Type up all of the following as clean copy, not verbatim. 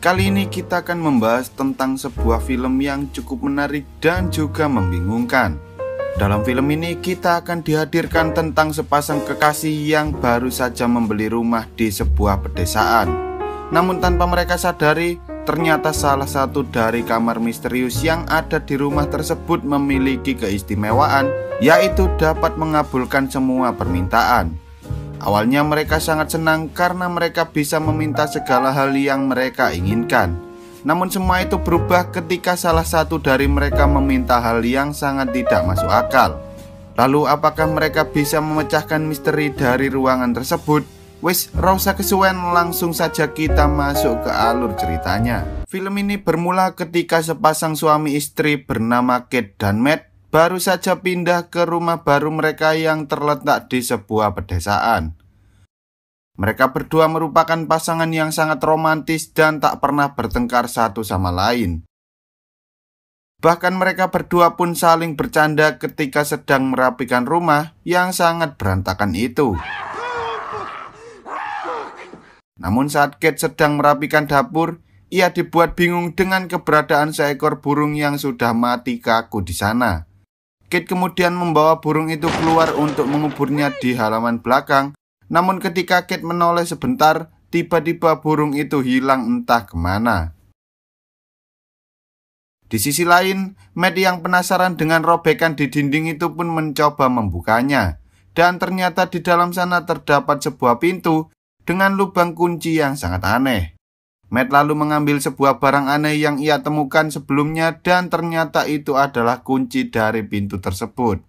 Kali ini kita akan membahas tentang sebuah film yang cukup menarik dan juga membingungkan. Dalam film ini kita akan dihadirkan tentang sepasang kekasih yang baru saja membeli rumah di sebuah pedesaan. Namun tanpa mereka sadari, ternyata salah satu dari kamar misterius yang ada di rumah tersebut memiliki keistimewaan, yaitu dapat mengabulkan semua permintaan. Awalnya mereka sangat senang karena mereka bisa meminta segala hal yang mereka inginkan. Namun semua itu berubah ketika salah satu dari mereka meminta hal yang sangat tidak masuk akal. Lalu apakah mereka bisa memecahkan misteri dari ruangan tersebut? Wis, ra usah kesuwen, langsung saja kita masuk ke alur ceritanya. Film ini bermula ketika sepasang suami istri bernama Kate dan Matt baru saja pindah ke rumah baru mereka yang terletak di sebuah pedesaan. Mereka berdua merupakan pasangan yang sangat romantis dan tak pernah bertengkar satu sama lain. Bahkan mereka berdua pun saling bercanda ketika sedang merapikan rumah yang sangat berantakan itu. Namun saat Kate sedang merapikan dapur, ia dibuat bingung dengan keberadaan seekor burung yang sudah mati kaku di sana. Kate kemudian membawa burung itu keluar untuk menguburnya di halaman belakang. Namun ketika Kate menoleh sebentar, tiba-tiba burung itu hilang entah kemana. Di sisi lain, Matt yang penasaran dengan robekan di dinding itu pun mencoba membukanya. Dan ternyata di dalam sana terdapat sebuah pintu dengan lubang kunci yang sangat aneh. Matt lalu mengambil sebuah barang aneh yang ia temukan sebelumnya dan ternyata itu adalah kunci dari pintu tersebut.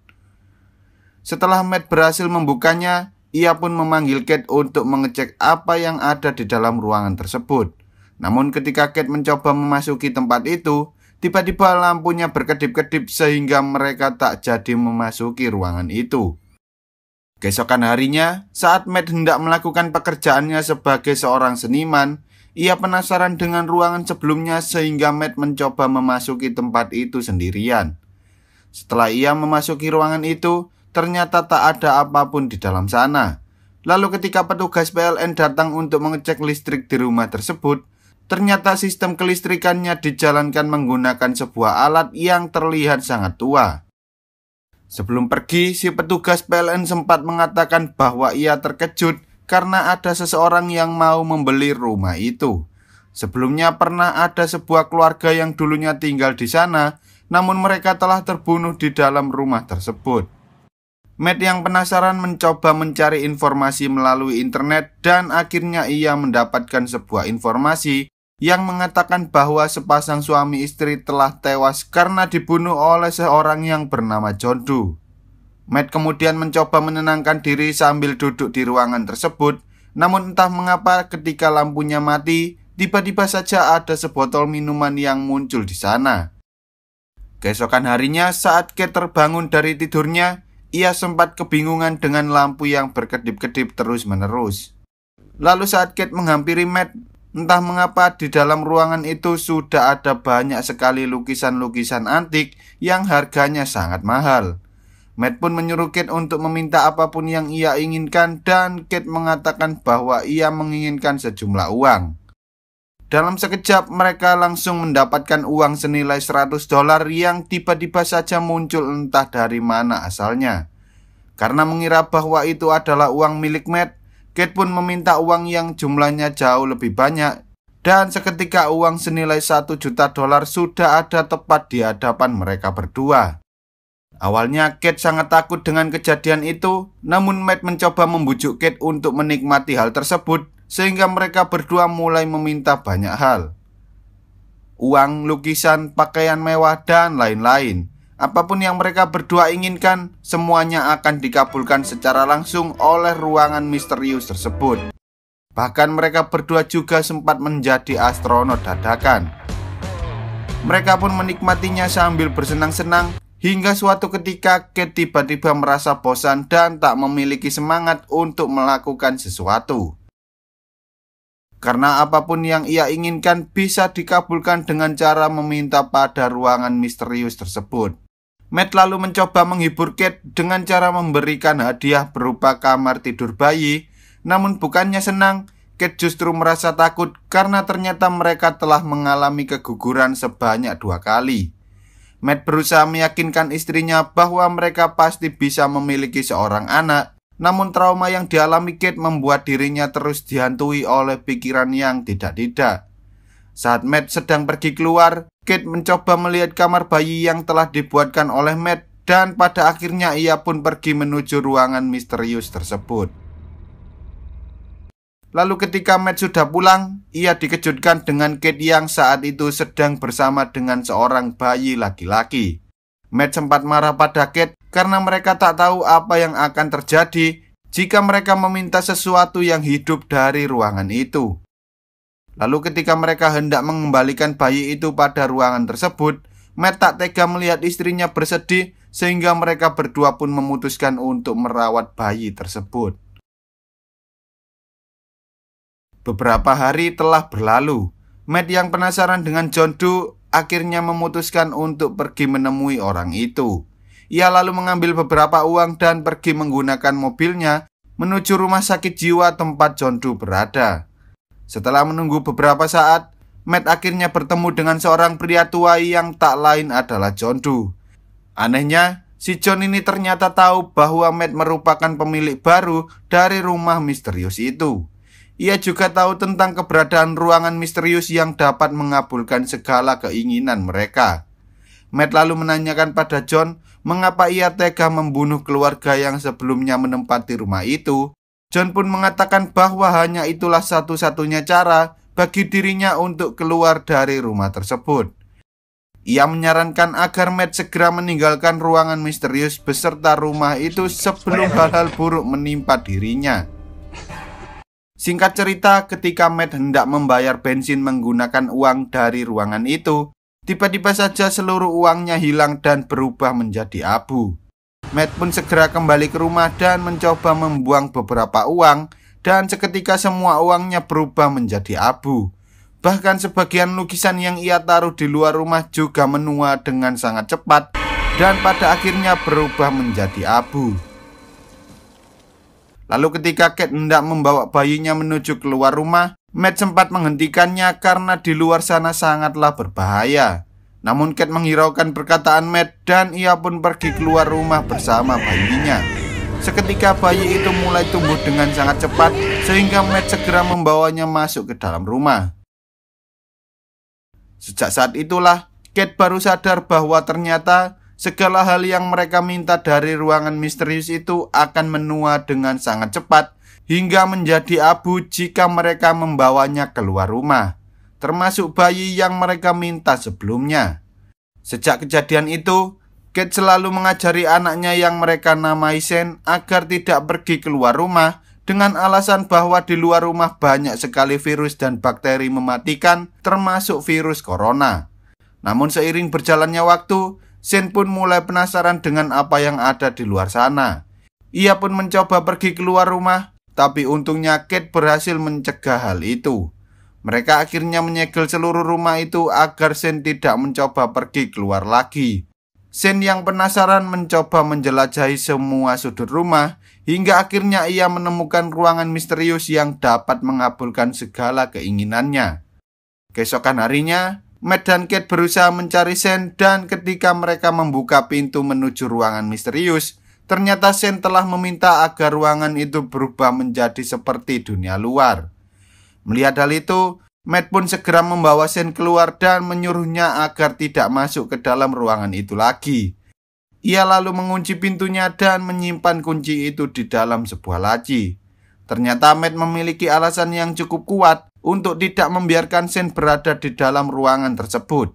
Setelah Matt berhasil membukanya, ia pun memanggil Kate untuk mengecek apa yang ada di dalam ruangan tersebut. Namun ketika Kate mencoba memasuki tempat itu, tiba-tiba lampunya berkedip-kedip sehingga mereka tak jadi memasuki ruangan itu. Keesokan harinya, saat Matt hendak melakukan pekerjaannya sebagai seorang seniman, ia penasaran dengan ruangan sebelumnya sehingga Matt mencoba memasuki tempat itu sendirian. Setelah ia memasuki ruangan itu, ternyata tak ada apapun di dalam sana. Lalu ketika petugas PLN datang untuk mengecek listrik di rumah tersebut, ternyata sistem kelistrikannya dijalankan menggunakan sebuah alat yang terlihat sangat tua. Sebelum pergi, si petugas PLN sempat mengatakan bahwa ia terkejut karena ada seseorang yang mau membeli rumah itu. Sebelumnya pernah ada sebuah keluarga yang dulunya tinggal di sana, namun mereka telah terbunuh di dalam rumah tersebut. Matt yang penasaran mencoba mencari informasi melalui internet dan akhirnya ia mendapatkan sebuah informasi yang mengatakan bahwa sepasang suami istri telah tewas karena dibunuh oleh seorang yang bernama John Doe. Matt kemudian mencoba menenangkan diri sambil duduk di ruangan tersebut, namun entah mengapa ketika lampunya mati, tiba-tiba saja ada sebotol minuman yang muncul di sana. Keesokan harinya saat Kate terbangun dari tidurnya, ia sempat kebingungan dengan lampu yang berkedip-kedip terus-menerus. Lalu saat Kate menghampiri Matt, entah mengapa di dalam ruangan itu sudah ada banyak sekali lukisan-lukisan antik yang harganya sangat mahal. Matt pun menyuruh Kate untuk meminta apapun yang ia inginkan dan Kate mengatakan bahwa ia menginginkan sejumlah uang. Dalam sekejap mereka langsung mendapatkan uang senilai $100 yang tiba-tiba saja muncul entah dari mana asalnya. Karena mengira bahwa itu adalah uang milik Matt, Kate pun meminta uang yang jumlahnya jauh lebih banyak. Dan seketika uang senilai $1 juta sudah ada tepat di hadapan mereka berdua. Awalnya Kate sangat takut dengan kejadian itu, namun Matt mencoba membujuk Kate untuk menikmati hal tersebut, sehingga mereka berdua mulai meminta banyak hal. Uang, lukisan, pakaian mewah, dan lain-lain. Apapun yang mereka berdua inginkan, semuanya akan dikabulkan secara langsung oleh ruangan misterius tersebut. Bahkan mereka berdua juga sempat menjadi astronot dadakan. Mereka pun menikmatinya sambil bersenang-senang, hingga suatu ketika Kate tiba-tiba merasa bosan dan tak memiliki semangat untuk melakukan sesuatu. Karena apapun yang ia inginkan bisa dikabulkan dengan cara meminta pada ruangan misterius tersebut. Matt lalu mencoba menghibur Kate dengan cara memberikan hadiah berupa kamar tidur bayi. Namun bukannya senang, Kate justru merasa takut karena ternyata mereka telah mengalami keguguran sebanyak 2 kali. Matt berusaha meyakinkan istrinya bahwa mereka pasti bisa memiliki seorang anak, namun trauma yang dialami Kate membuat dirinya terus dihantui oleh pikiran yang tidak-tidak. Saat Matt sedang pergi keluar, Kate mencoba melihat kamar bayi yang telah dibuatkan oleh Matt, dan pada akhirnya ia pun pergi menuju ruangan misterius tersebut. Lalu ketika Matt sudah pulang, ia dikejutkan dengan Kate yang saat itu sedang bersama dengan seorang bayi laki-laki. Matt sempat marah pada Kate karena mereka tak tahu apa yang akan terjadi jika mereka meminta sesuatu yang hidup dari ruangan itu. Lalu ketika mereka hendak mengembalikan bayi itu pada ruangan tersebut, Matt tak tega melihat istrinya bersedih sehingga mereka berdua pun memutuskan untuk merawat bayi tersebut. Beberapa hari telah berlalu. Matt yang penasaran dengan John Doe akhirnya memutuskan untuk pergi menemui orang itu. Ia lalu mengambil beberapa uang dan pergi menggunakan mobilnya menuju rumah sakit jiwa tempat John Doe berada. Setelah menunggu beberapa saat, Matt akhirnya bertemu dengan seorang pria tua yang tak lain adalah John Doe. Anehnya, si John ini ternyata tahu bahwa Matt merupakan pemilik baru dari rumah misterius itu. Ia juga tahu tentang keberadaan ruangan misterius yang dapat mengabulkan segala keinginan mereka. Matt lalu menanyakan pada John mengapa ia tega membunuh keluarga yang sebelumnya menempati rumah itu. John pun mengatakan bahwa hanya itulah satu-satunya cara bagi dirinya untuk keluar dari rumah tersebut. Ia menyarankan agar Matt segera meninggalkan ruangan misterius beserta rumah itu sebelum hal-hal buruk menimpa dirinya. Singkat cerita, ketika Matt hendak membayar bensin menggunakan uang dari ruangan itu, tiba-tiba saja seluruh uangnya hilang dan berubah menjadi abu. Matt pun segera kembali ke rumah dan mencoba membuang beberapa uang, dan seketika semua uangnya berubah menjadi abu. Bahkan sebagian lukisan yang ia taruh di luar rumah juga menua dengan sangat cepat dan pada akhirnya berubah menjadi abu. Lalu ketika Kate hendak membawa bayinya menuju keluar rumah, Matt sempat menghentikannya karena di luar sana sangatlah berbahaya. Namun Kate menghiraukan perkataan Matt dan ia pun pergi keluar rumah bersama bayinya. Seketika bayi itu mulai tumbuh dengan sangat cepat sehingga Matt segera membawanya masuk ke dalam rumah. Sejak saat itulah Kate baru sadar bahwa ternyata segala hal yang mereka minta dari ruangan misterius itu akan menua dengan sangat cepat hingga menjadi abu jika mereka membawanya keluar rumah, termasuk bayi yang mereka minta sebelumnya. Sejak kejadian itu, Kate selalu mengajari anaknya yang mereka namai Shane agar tidak pergi keluar rumah dengan alasan bahwa di luar rumah banyak sekali virus dan bakteri mematikan, termasuk virus corona. Namun seiring berjalannya waktu, Shane pun mulai penasaran dengan apa yang ada di luar sana. Ia pun mencoba pergi keluar rumah, tapi untungnya Kate berhasil mencegah hal itu. Mereka akhirnya menyegel seluruh rumah itu agar Shane tidak mencoba pergi keluar lagi. Shane yang penasaran mencoba menjelajahi semua sudut rumah, hingga akhirnya ia menemukan ruangan misterius yang dapat mengabulkan segala keinginannya. Keesokan harinya, Matt dan Kate berusaha mencari Shane dan ketika mereka membuka pintu menuju ruangan misterius, ternyata Shane telah meminta agar ruangan itu berubah menjadi seperti dunia luar. Melihat hal itu, Matt pun segera membawa Shane keluar dan menyuruhnya agar tidak masuk ke dalam ruangan itu lagi. Ia lalu mengunci pintunya dan menyimpan kunci itu di dalam sebuah laci. Ternyata Matt memiliki alasan yang cukup kuat untuk tidak membiarkan Shane berada di dalam ruangan tersebut.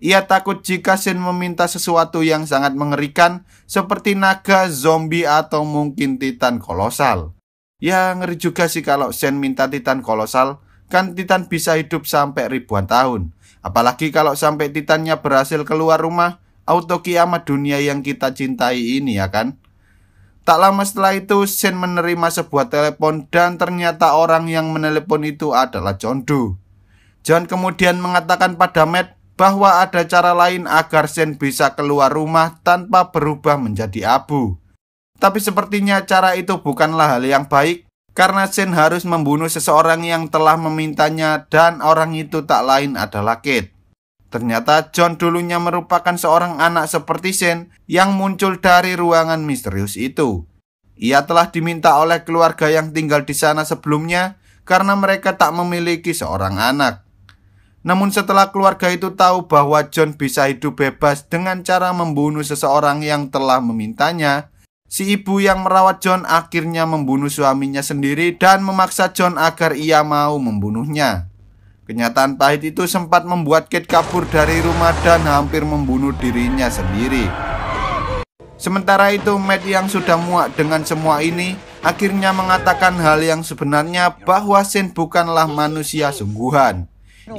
Ia takut jika Shane meminta sesuatu yang sangat mengerikan seperti naga, zombie, atau mungkin titan kolosal. Ya ngeri juga sih kalau Shane minta titan kolosal, kan titan bisa hidup sampai ribuan tahun. Apalagi kalau sampai titannya berhasil keluar rumah, auto kiamat dunia yang kita cintai ini ya kan. Tak lama setelah itu, Shane menerima sebuah telepon dan ternyata orang yang menelepon itu adalah John Doe. John kemudian mengatakan pada Matt bahwa ada cara lain agar Shane bisa keluar rumah tanpa berubah menjadi abu. Tapi sepertinya cara itu bukanlah hal yang baik karena Shane harus membunuh seseorang yang telah memintanya dan orang itu tak lain adalah Kate. Ternyata John dulunya merupakan seorang anak seperti Shane yang muncul dari ruangan misterius itu. Ia telah diminta oleh keluarga yang tinggal di sana sebelumnya karena mereka tak memiliki seorang anak. Namun setelah keluarga itu tahu bahwa John bisa hidup bebas dengan cara membunuh seseorang yang telah memintanya, si ibu yang merawat John akhirnya membunuh suaminya sendiri dan memaksa John agar ia mau membunuhnya. Kenyataan pahit itu sempat membuat Kate kabur dari rumah dan hampir membunuh dirinya sendiri. Sementara itu, Matt yang sudah muak dengan semua ini akhirnya mengatakan hal yang sebenarnya, bahwa Shane bukanlah manusia sungguhan.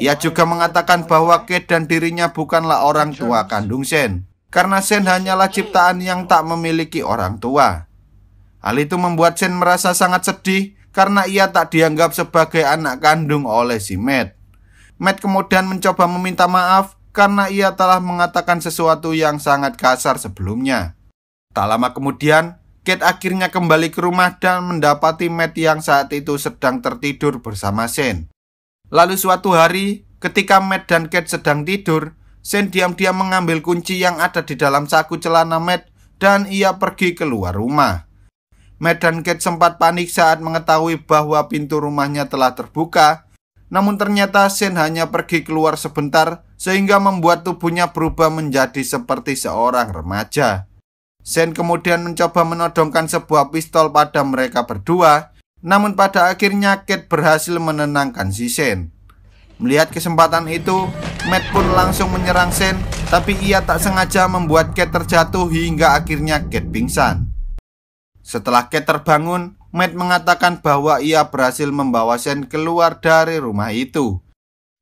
Ia juga mengatakan bahwa Kate dan dirinya bukanlah orang tua kandung Shane, karena Shane hanyalah ciptaan yang tak memiliki orang tua. Hal itu membuat Shane merasa sangat sedih karena ia tak dianggap sebagai anak kandung oleh si Matt. Matt kemudian mencoba meminta maaf karena ia telah mengatakan sesuatu yang sangat kasar sebelumnya. Tak lama kemudian, Kate akhirnya kembali ke rumah dan mendapati Matt yang saat itu sedang tertidur bersama Shane. Lalu suatu hari, ketika Matt dan Kate sedang tidur, Shane diam-diam mengambil kunci yang ada di dalam saku celana Matt dan ia pergi keluar rumah. Matt dan Kate sempat panik saat mengetahui bahwa pintu rumahnya telah terbuka. Namun ternyata Shane hanya pergi keluar sebentar sehingga membuat tubuhnya berubah menjadi seperti seorang remaja. Shane kemudian mencoba menodongkan sebuah pistol pada mereka berdua, namun pada akhirnya Kate berhasil menenangkan si Shane. Melihat kesempatan itu, Matt pun langsung menyerang Shane, tapi ia tak sengaja membuat Kate terjatuh hingga akhirnya Kate pingsan. Setelah Kate terbangun, Matt mengatakan bahwa ia berhasil membawa Shane keluar dari rumah itu.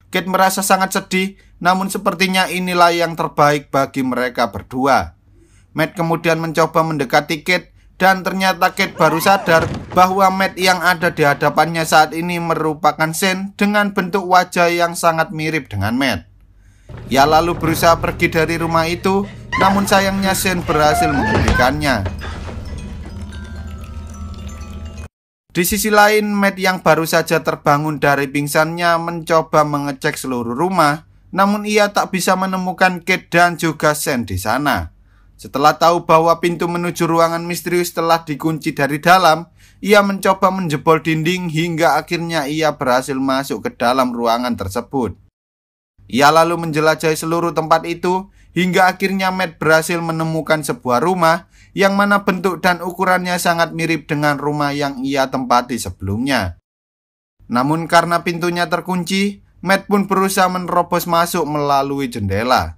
Kate merasa sangat sedih, namun sepertinya inilah yang terbaik bagi mereka berdua. Matt kemudian mencoba mendekati Kate dan ternyata Kate baru sadar bahwa Matt yang ada di hadapannya saat ini merupakan Shane dengan bentuk wajah yang sangat mirip dengan Matt. Ia lalu berusaha pergi dari rumah itu, namun sayangnya Shane berhasil menghentikannya. Di sisi lain, Matt yang baru saja terbangun dari pingsannya mencoba mengecek seluruh rumah, namun ia tak bisa menemukan Kate dan juga Shane di sana. Setelah tahu bahwa pintu menuju ruangan misterius telah dikunci dari dalam, ia mencoba menjebol dinding hingga akhirnya ia berhasil masuk ke dalam ruangan tersebut. Ia lalu menjelajahi seluruh tempat itu hingga akhirnya Matt berhasil menemukan sebuah rumah yang mana bentuk dan ukurannya sangat mirip dengan rumah yang ia tempati sebelumnya. Namun karena pintunya terkunci, Matt pun berusaha menerobos masuk melalui jendela.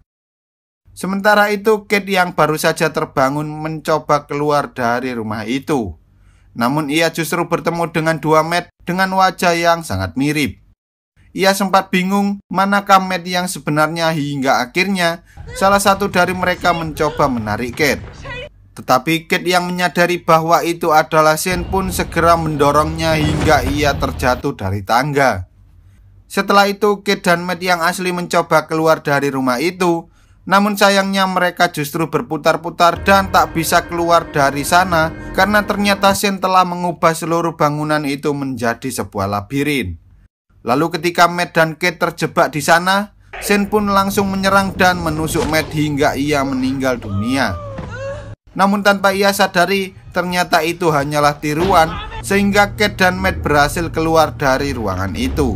Sementara itu, Kate yang baru saja terbangun mencoba keluar dari rumah itu. Namun ia justru bertemu dengan dua Matt dengan wajah yang sangat mirip. Ia sempat bingung manakah Matt yang sebenarnya hingga akhirnya salah satu dari mereka mencoba menarik Kate. Tetapi Kate yang menyadari bahwa itu adalah Shane pun segera mendorongnya hingga ia terjatuh dari tangga. Setelah itu, Kate dan Matt yang asli mencoba keluar dari rumah itu. Namun sayangnya mereka justru berputar-putar dan tak bisa keluar dari sana karena ternyata Shane telah mengubah seluruh bangunan itu menjadi sebuah labirin. Lalu ketika Matt dan Kate terjebak di sana, Shane pun langsung menyerang dan menusuk Matt hingga ia meninggal dunia. Namun tanpa ia sadari, ternyata itu hanyalah tiruan sehingga Kate dan Matt berhasil keluar dari ruangan itu.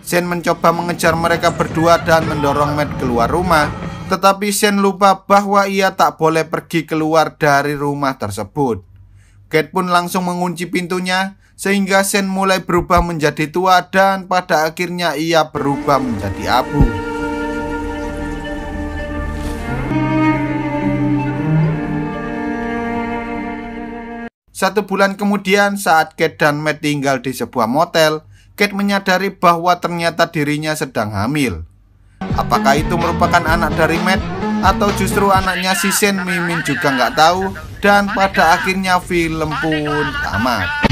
Shane mencoba mengejar mereka berdua dan mendorong Matt keluar rumah. Tetapi Shane lupa bahwa ia tak boleh pergi keluar dari rumah tersebut. Kate pun langsung mengunci pintunya sehingga Shane mulai berubah menjadi tua dan pada akhirnya ia berubah menjadi abu. Satu bulan kemudian, saat Kate dan Matt tinggal di sebuah motel, Kate menyadari bahwa ternyata dirinya sedang hamil. Apakah itu merupakan anak dari Matt atau justru anaknya si Shane, Mimin juga nggak tahu. Dan pada akhirnya film pun tamat.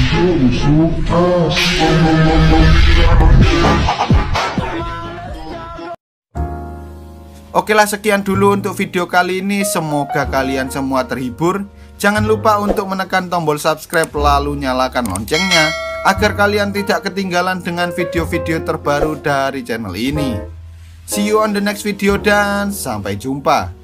Oke lah, sekian dulu untuk video kali ini. Semoga kalian semua terhibur. Jangan lupa untuk menekan tombol subscribe lalu nyalakan loncengnya agar kalian tidak ketinggalan dengan video-video terbaru dari channel ini. See you on the next video dan sampai jumpa.